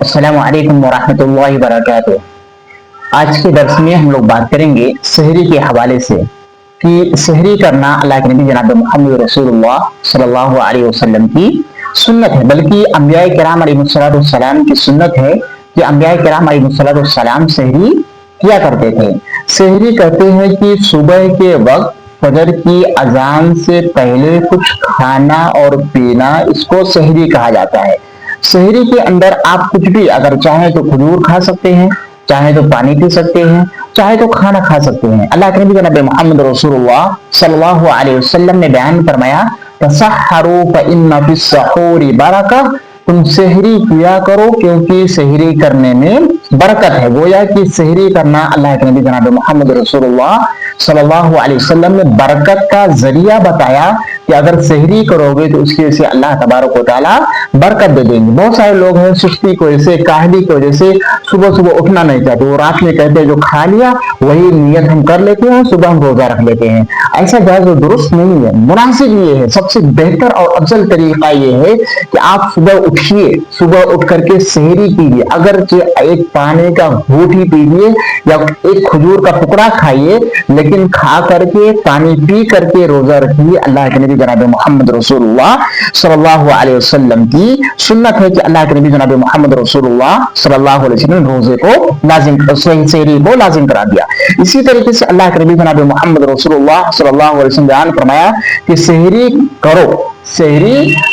अस्सलामु अलैकुम वरहमतुल्लाहि वबरकातुहू। आज के दर्स में हम लोग बात करेंगे सहरी के हवाले से कि सहरी करना अल्लाह के नबी जनाब मोहम्मद रसूलुल्लाह सल्लल्लाहु अलैहि वसल्लम की सुन्नत है, बल्कि अंबिया किराम अलैहिस्सलाम की सुन्नत है कि अंबिया किराम अलैहिस्सलाम सहरी किया करते थे। सहरी कहते हैं कि सुबह के वक्त फजर की अजान से पहले कुछ खाना और पीना, इसको सहरी कहा जाता है। सहरी के अंदर आप कुछ भी, अगर चाहे तो खजूर खा सकते हैं, चाहे तो पानी पी सकते हैं, चाहे तो खाना खा सकते हैं। अल्लाह के नबी जनाब मोहम्मद रसूलुल्लाह सल्लल्लाहु अलैहि वसल्लम ने बयान फरमाया, तसहरू फइन्ना फिस्सहूरि बरका, तुम सहरी किया करो क्योंकि सहरी करने में बरकत है। गोया कि सहरी करना अल्लाह के नबी जनाब मोहम्मद रसूलुल्लाह सल्लल्लाहु अलैहि वसल्लम ने बरकत का जरिया बताया कि अगर सहरी करोगे तो उसकी वजह से अल्लाह तबारक व तआला बरकत दे देंगे। बहुत सारे लोग हैं सुस्ती की वजह से, काहली की वजह से सुबह सुबह उठना नहीं चाहते, वो रात में कहते हैं जो खा लिया वही नियत हम कर लेते हैं, सुबह हम रोजा रख लेते हैं। ऐसा जायज और दुरुस्त नहीं है। मुनासिब ये है, सबसे बेहतर और अफजल तरीका ये है कि आप सुबह उठिए, सुबह उठ करके सहरी कीजिए। अगर एक पानी का घूंट ही पीजिए या एक खजूर का टुकड़ा खाइए, लेकिन खा करके पानी पी करके रोजा रखिए। अल्लाह के नबी जनाब मोहम्मद रसूलुल्लाह सल्लल्लाहु अलैहि वसल्लम की सुन्नत है कि अल्लाह के नबी जनाब मोहम्मद रसूलुल्लाह सल्लल्लाहु अलैहि वसल्लम रोजे को लाजिम, सहरी को लाजिम करा दिया। इसी तरीके से अल्लाह के नबी जनाब मोहम्मद रसूलुल्लाह सल्लल्लाहु अलैहि वसल्लम बयान फरमाया कि सहरी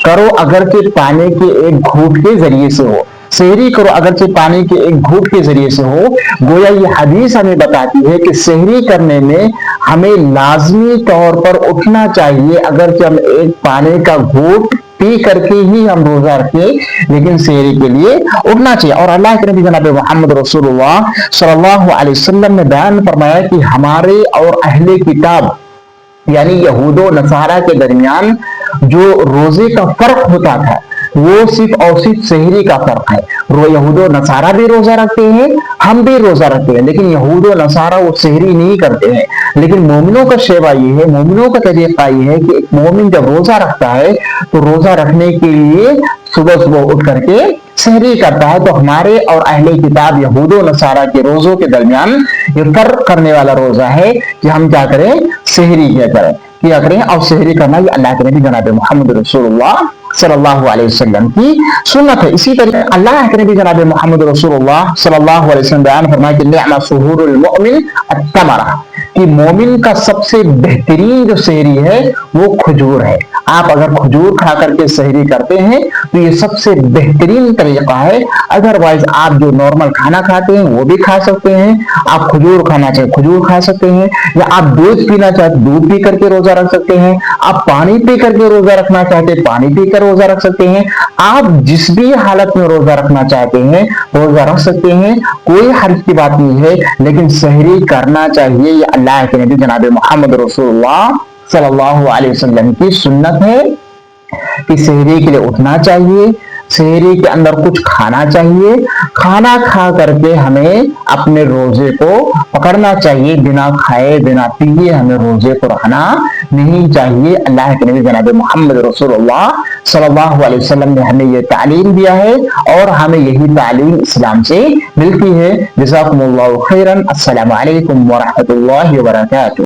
करो अगर के पानी के एक घूंट के जरिए से हो, सहरी करो अगरचे पानी के एक घूंट के जरिए से हो। गोया ये हदीस हमें बताती है कि सहरी करने में हमें लाजमी तौर पर उठना चाहिए। अगरचे हम एक पानी का घूंट पी करके ही हम रोजा रखें, लेकिन सहरी के लिए उठना चाहिए। और अल्लाह के नबी जनाब मोहम्मद रसूलुल्लाह सल्लल्लाहु अलैहि वसल्लम ने बयान फरमाया कि हमारे और अहले किताब यानी यहूदो नसारा के दरमियान जो रोजे का फर्क होता था वो सिर्फ और सिर्फ सहरी का फर्क है। यहूदो नसारा भी रोजा रखते हैं, हम भी रोजा रखते हैं, लेकिन यहूदो नसारा वो सहरी नहीं करते हैं। लेकिन मोमिनों का शेवा ये है, मोमिनों का तरीका ये है कि एक मोमिन जब रोजा रखता है तो रोजा रखने के लिए सुबह सुबह उठ करके सहरी करता है। तो हमारे और अहले किताब यहूदो नसारा के रोजों के दरमियान ये फर्क करने वाला रोजा है कि हम क्या करें, सहरी किया करें। और सहरी करना ये अल्लाह के नबी जनाब मोहम्मद रसूलुल्लाह सल्लल्लाहु अलैहि वसल्लम की सुन्नत है। इसी तरह अल्लाह के नबी जनाब मोहम्मद रसूलुल्लाह सल्लल्लाहु अलैहि वसल्लम बयान फरमाया कि निअमा सुहूरुल मुमिन अत्तमरा, कि मोमिन का सबसे बेहतरीन जो सहरी है वो खजूर है। आप अगर खजूर खा करके सहरी करते हैं तो ये सबसे बेहतरीन तरीका है। अदरवाइज आप जो नॉर्मल खाना खाते हैं वो भी खा सकते हैं, आप खजूर खाना चाहे खजूर खा सकते हैं, या आप दूध पीना चाहते दूध पी करके रोजा रख सकते हैं, आप पानी पी करके रोजा रखना चाहते पानी पीकर रोजा रख सकते हैं। आप जिस भी हालत में रोजा रखना चाहते हैं रोजा रख सकते हैं, कोई हर्ज की बात नहीं है। लेकिन सहरी करना चाहिए, ये अल्लाह के नबी जनाब मोहम्मद रसूलुल्लाह सल्लल्लाहु अलैहि वसल्लम की सुन्नत है कि सहरी के लिए उठना चाहिए, सहरी के अंदर कुछ खाना चाहिए, खाना खा करके हमें अपने रोजे को पकड़ना चाहिए। बिना खाए बिना पिए हमें रोजे को रखना नहीं चाहिए। अल्लाह के नबी जनाब मोहम्मद रसूलुल्लाह सल्लल्लाहु अलैहि वसल्लम ने हमें ये तालीम दिया है और हमें यही तालीम इस्लाम से मिलती है। जज़ाकुमुल्लाहु खैरन। अस्सलामु अलैकुम व रहमतुल्लाहि व बरकातुहू।